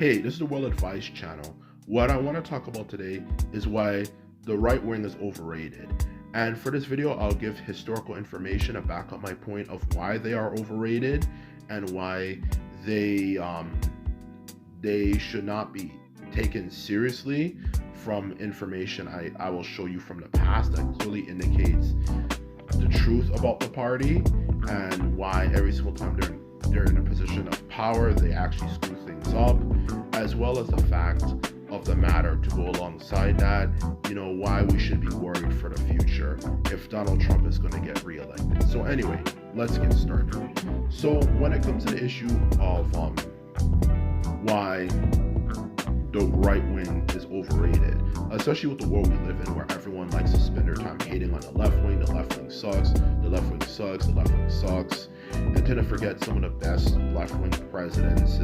Hey, this is the Well Advised channel. What I want to talk about today is why the right wing is overrated. And for this video, I'll give historical information to back up my point of why they are overrated and why they should not be taken seriously from information I will show you from the past that clearly indicates the truth about the party and why every single time they're in a position of power, they actually screw things up, as well as the fact of the matter to go alongside that, why we should be worried for the future if Donald Trump is going to get reelected. So anyway, let's get started. So when it comes to the issue of why the right wing is overrated, especially with the world we live in where everyone likes to spend their time hating on the left wing sucks, the left wing sucks, the left wing sucks, and tend to forget some of the best left wing presidents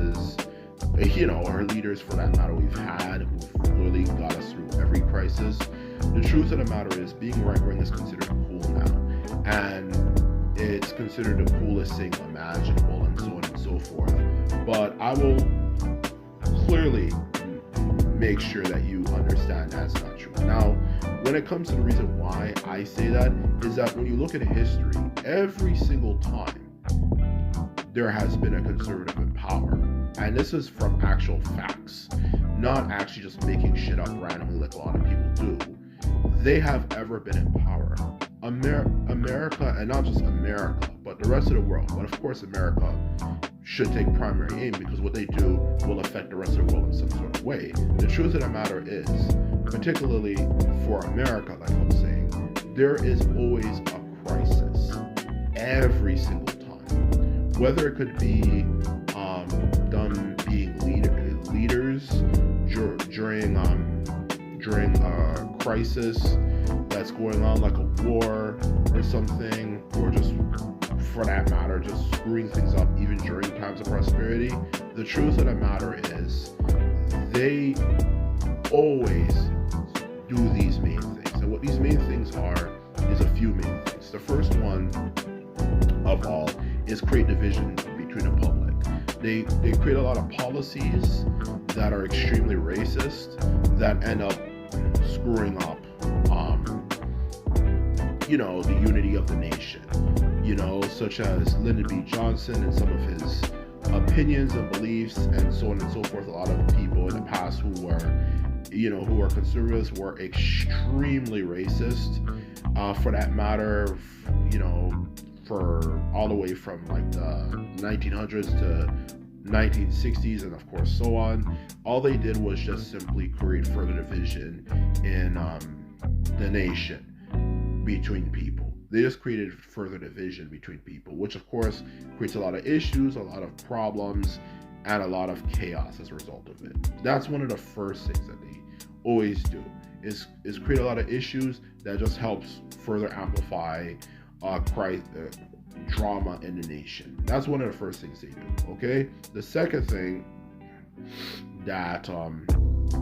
or leaders for that matter we've had who've really got us through every crisis. The truth of the matter is being right wing is considered cool now, and it's considered the coolest thing imaginable and so on and so forth. But I will clearly make sure that you understand that's not true. Now, when it comes to the reason why I say that is that when you look at history, every single time there has been a conservative in power, and this is from actual facts, not actually just making shit up randomly like a lot of people do. They have ever been in power. America, and not just America, but the rest of the world, but of course America should take primary aim because what they do will affect the rest of the world in some sort of way. The truth of the matter is, particularly for America, like I'm saying, there is always a crisis every single time. Whether it could be them being leaders during a crisis that's going on, like a war or something, or just for that matter, just screwing things up even during times of prosperity. The truth of the matter is they always do these main things. And what these main things are is a few main things. The first one of all is create division between the public. They create a lot of policies that are extremely racist that end up screwing up the unity of the nation, such as Lyndon B. Johnson and some of his opinions and beliefs and so on and so forth. A lot of people in the past who were conservatives were extremely racist, for that matter, for all the way from like the 1900s to 1960s and of course so on. All they did was just simply create further division in the nation between people. They just created further division between people, which of course creates a lot of issues, a lot of problems, and a lot of chaos as a result of it. That's one of the first things that they always do is create a lot of issues that just helps further amplify drama in the nation. That's one of the first things they do. Okay, the second thing that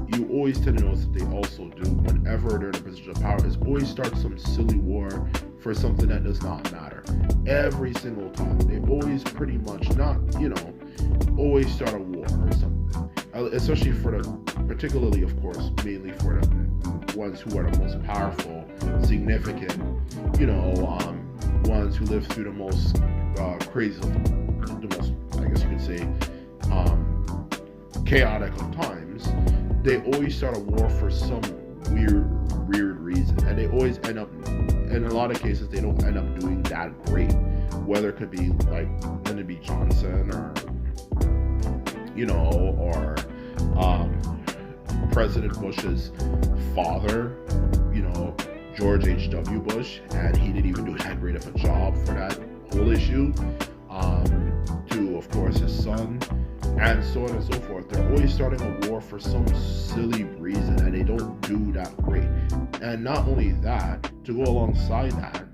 you always tend to notice that they also do whenever they're in a position of power is always start some silly war for something that does not matter. Every single time they always pretty much always start a war or something, especially particularly of course mainly for the ones who are the most powerful, significant, ones who live through the most crazy, the most, I guess you could say, chaotic of times. They always start a war for some weird reason, and they always end up, in a lot of cases, they don't end up doing that great. Whether it could be like Lyndon B. Johnson or President Bush's father, George H.W. Bush, and he didn't even do that great of a job for that whole issue, to of course his son, and so on and so forth. They're always starting a war for some silly reason, and they don't do that great. And not only that, to go alongside that,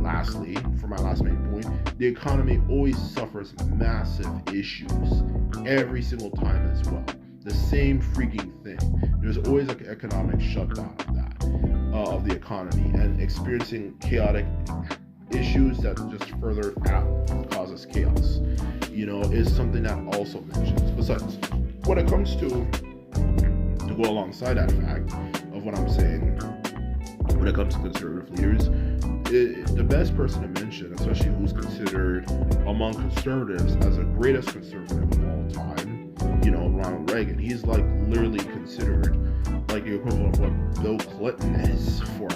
lastly, for my last main point, the economy always suffers massive issues every single time as well. The same freaking thing. There's always an economic shutdown of the economy, and experiencing chaotic issues that just further causes chaos, is something that also mentions. Besides, when it comes to go alongside that fact of what I'm saying, when it comes to conservative leaders, the best person to mention, especially who's considered among conservatives as the greatest conservative of all time, Ronald Reagan. He's like literally considered like the equivalent of what Bill Clinton is for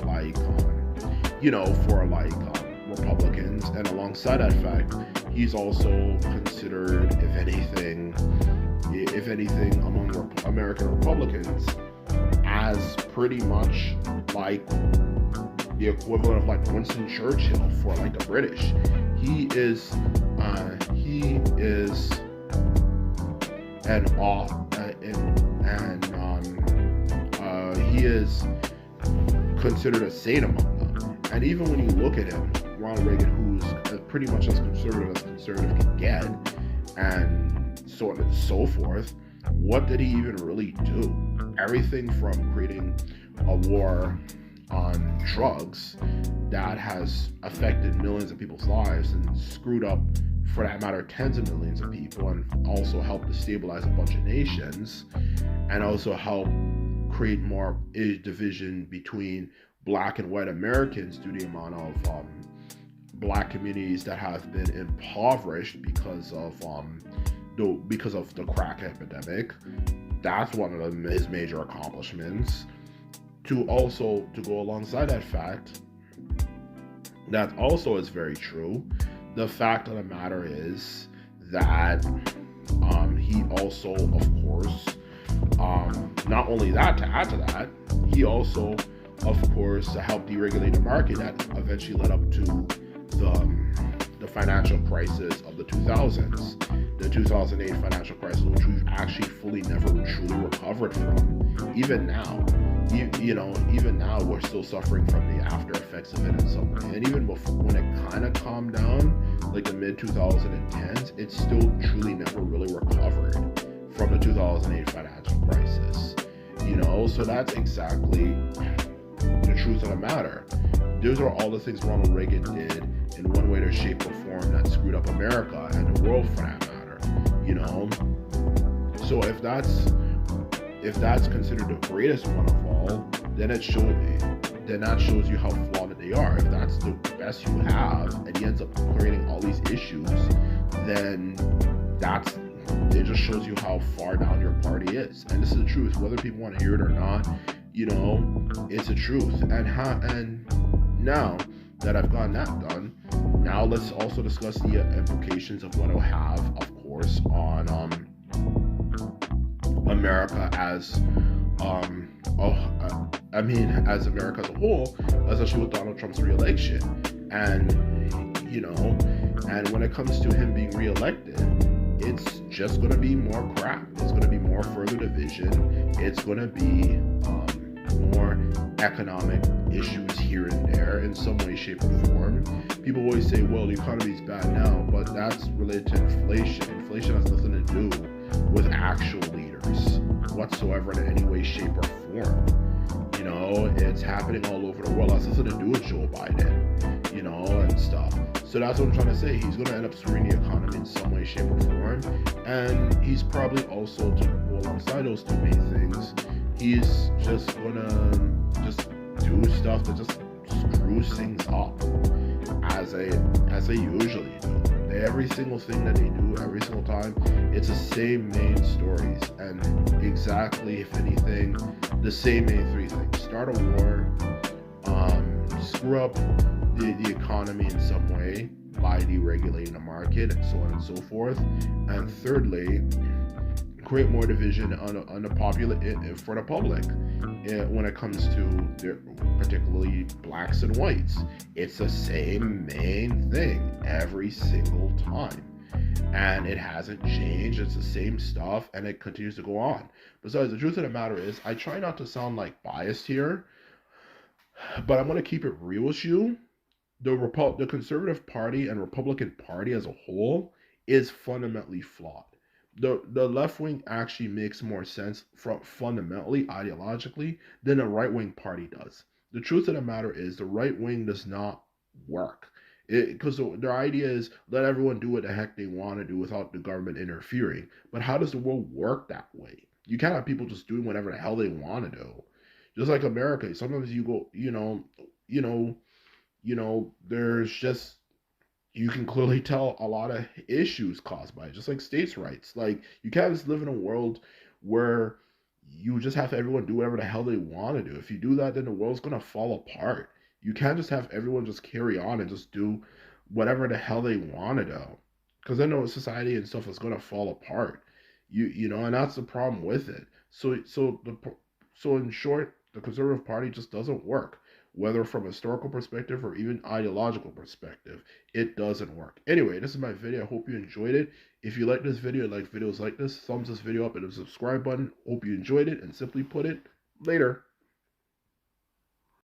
Republicans. And alongside that fact, he's also considered, if anything, among American Republicans, as pretty much like the equivalent of like Winston Churchill for like the British. He is he is considered a saint among them. And even when you look at him, Ronald Reagan, who's pretty much as conservative can get, and so on and so forth, what did he even really do? Everything from creating a war on drugs that has affected millions of people's lives and screwed up, for that matter, tens of millions of people, and also helped to stabilize a bunch of nations, and also help create more division between black and white Americans due to the amount of black communities that have been impoverished because of the crack epidemic. That's one of his major accomplishments. To go alongside that fact, that also is very true. The fact of the matter is that he also, of course, not only that, to add to that, he also, of course, helped deregulate the market that eventually led up to the financial crisis of the 2000s, the 2008 financial crisis, which we've actually fully never truly recovered from. Even now, even now we're still suffering from the after effects of it in some way. And even before, when it kind of calmed down, like the mid 2010s, it still truly never really recovered from the 2008 financial crisis. So that's exactly the truth of the matter. Those are all the things Ronald Reagan did in one way, or shape, or form that screwed up America and the world, for that matter. So if that's considered the greatest one of all, then that shows you how flawed they are. If that's the best you have, and he ends up creating all these issues, then it just shows you how far down your party is. And this is the truth, whether people want to hear it or not. It's the truth. And now that I've gotten that done, now let's also discuss the implications of what it'll have, of course, on America as as America as a whole, especially with Donald Trump's re-election. And and when it comes to him being re-elected, it's just going to be more crap. It's going to be more further division. It's going to be more economic issues here and there in some way, shape, or form. People always say, well, the economy is bad now, but that's related to inflation. Inflation has nothing to do with actual leaders whatsoever in any way, shape, or form. It's happening all over the world. It has nothing to do with Joe Biden, and stuff. So that's what I'm trying to say. He's going to end up screwing the economy in some way, shape, or form. And he's probably also, to go alongside those two main things, he's just going to do stuff that just screws things up as they usually do. Every single thing that they do, every single time, it's the same main stories, and exactly, if anything, the same main three things: start a war, screw up the economy in some way by deregulating the market, and so on and so forth, and thirdly, create more division on the for the public when it comes to particularly blacks and whites. It's the same main thing every single time, and it hasn't changed. It's the same stuff, and it continues to go on. Besides, the truth of the matter is, I try not to sound like biased here, but I'm going to keep it real with you. The Conservative Party and Republican Party as a whole is fundamentally flawed. The left wing actually makes more sense from fundamentally, ideologically, than the right wing party does. The truth of the matter is, the right wing does not work. Because their idea is let everyone do what the heck they want to do without the government interfering. But how does the world work that way? You can't have people just doing whatever the hell they want to do. Just like America, sometimes you go, there's just you can clearly tell a lot of issues caused by it, just like states' rights. Like you can't just live in a world where you just have everyone do whatever the hell they want to do. If you do that, then the world's gonna fall apart. You can't just have everyone just carry on and just do whatever the hell they want to do, because then the society and stuff is gonna fall apart. And that's the problem with it. So in short, the Conservative Party just doesn't work, whether from a historical perspective or even ideological perspective. It doesn't work. Anyway, this is my video. I hope you enjoyed it. If you like this video and like videos like this, thumbs this video up and the subscribe button. Hope you enjoyed it, and simply put it, later.